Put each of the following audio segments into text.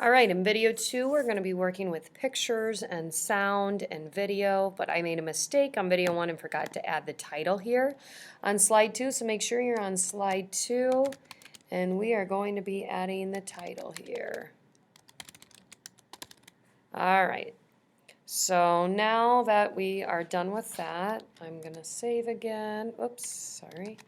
All right, in video 2, we're going to be working with pictures and sound and video, but I made a mistake on video 1 and forgot to add the title here on slide 2, so make sure you're on slide 2, and we are going to be adding the title here. All right, so now that we are done with that, I'm going to save again. Oops, sorry.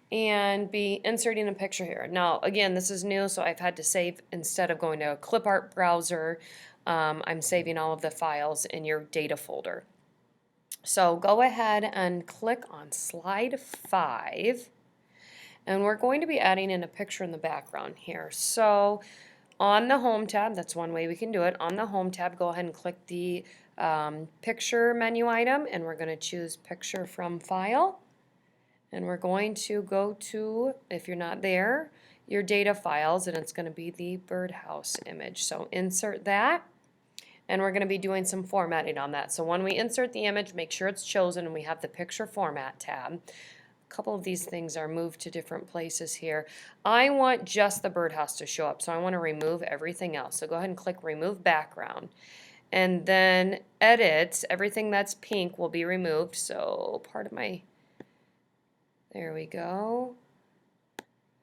And be inserting a picture here. Now, again, this is new, so I've had to save, instead of going to a clip art browser, I'm saving all of the files in your data folder. So go ahead and click on slide 5, and we're going to be adding in a picture in the background here. So on the Home tab, that's one way we can do it. On the Home tab, go ahead and click the picture menu item, and we're going to choose Picture from File. And we're going to go to, if you're not there, your data files, and it's going to be the birdhouse image. So insert that, and we're going to be doing some formatting on that. So when we insert the image, make sure it's chosen, and we have the Picture Format tab. A couple of these things are moved to different places here. I want just the birdhouse to show up, so I want to remove everything else. So go ahead and click Remove Background. And then Edit, everything that's pink will be removed. So there we go.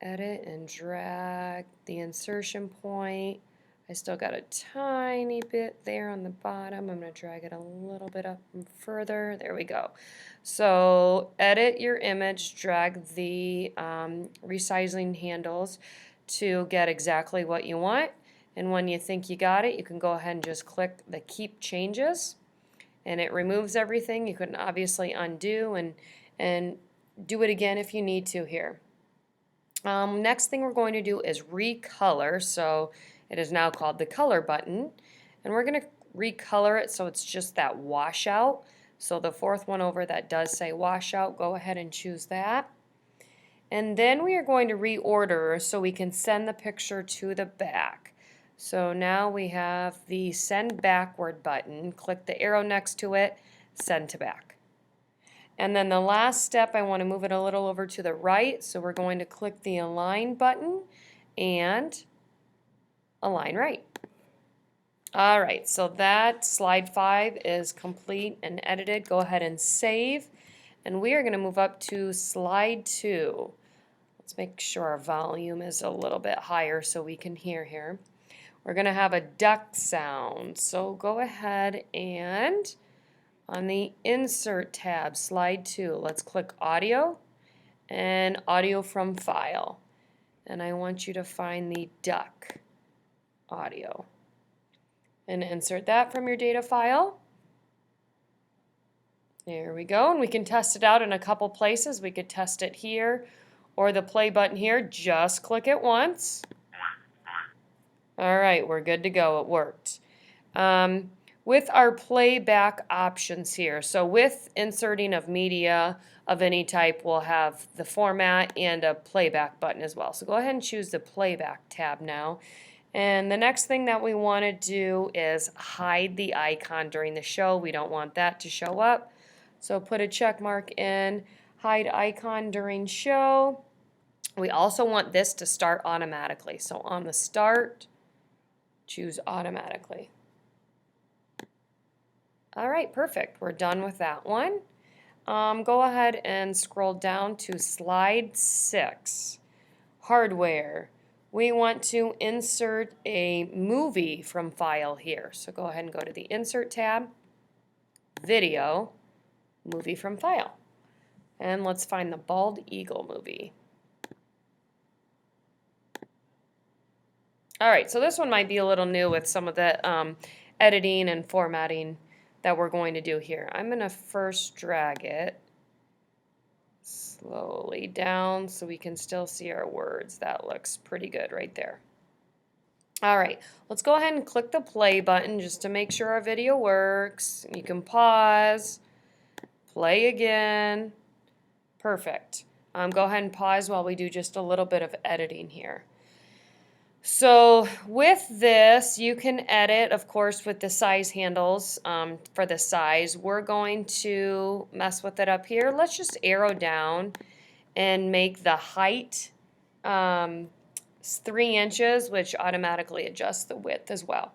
Edit and drag the insertion point. I still got a tiny bit there on the bottom. I'm going to drag it a little bit up and further. There we go. So edit your image, drag the resizing handles to get exactly what you want. And when you think you got it, you can go ahead and just click the Keep Changes. And it removes everything. You can obviously undo and do it again if you need to here. Next thing we're going to do is recolor. So it is now called the color button. And we're going to recolor it so it's just that washout. So the fourth one over that does say washout, go ahead and choose that. And then we are going to reorder so we can send the picture to the back. So now we have the Send Backward button. Click the arrow next to it, Send to Back. And then the last step, I want to move it a little over to the right, so we're going to click the Align button and Align Right. All right, so that slide 5 is complete and edited. Go ahead and save. And we are going to move up to slide 2. Let's make sure our volume is a little bit higher so we can hear here. We're going to have a duck sound. So go ahead and on the Insert tab, slide 2, let's click Audio and Audio from File. And I want you to find the duck audio. And insert that from your data file. There we go. And we can test it out in a couple places. We could test it here or the play button here. Just click it once. All right, we're good to go. It worked. With our playback options here, so with inserting of media of any type, we'll have the format and a playback button as well. So go ahead and choose the playback tab now. And the next thing that we want to do is hide the icon during the show. We don't want that to show up. So put a check mark in, hide icon during show. We also want this to start automatically. So on the start, choose automatically. All right, perfect. We're done with that one. Go ahead and scroll down to slide 6, hardware. We want to insert a movie from file here. So go ahead and go to the Insert tab, Video, Movie from File. And let's find the Bald Eagle movie. All right, so this one might be a little new with some of the editing and formatting that we're going to do here. I'm going to first drag it slowly down so we can still see our words. That looks pretty good right there. All right, let's go ahead and click the play button just to make sure our video works. You can pause, play again. Perfect. Go ahead and pause while we do just a little bit of editing here. So with this, you can edit, of course, with the size handles for the size. We're going to mess with it up here. Let's just arrow down and make the height is 3 inches, which automatically adjusts the width as well.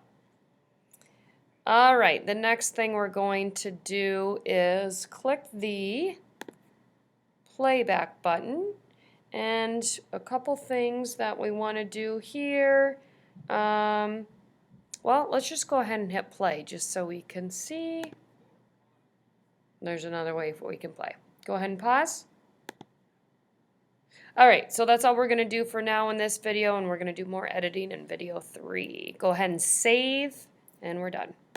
All right, the next thing we're going to do is click the playback button, and a couple things that we want to do here. Well, let's just go ahead and hit play just so we can see. There's another way we can play. Go ahead and pause. All right, so that's all we're going to do for now in this video, and we're going to do more editing in video 3. Go ahead and save, and we're done.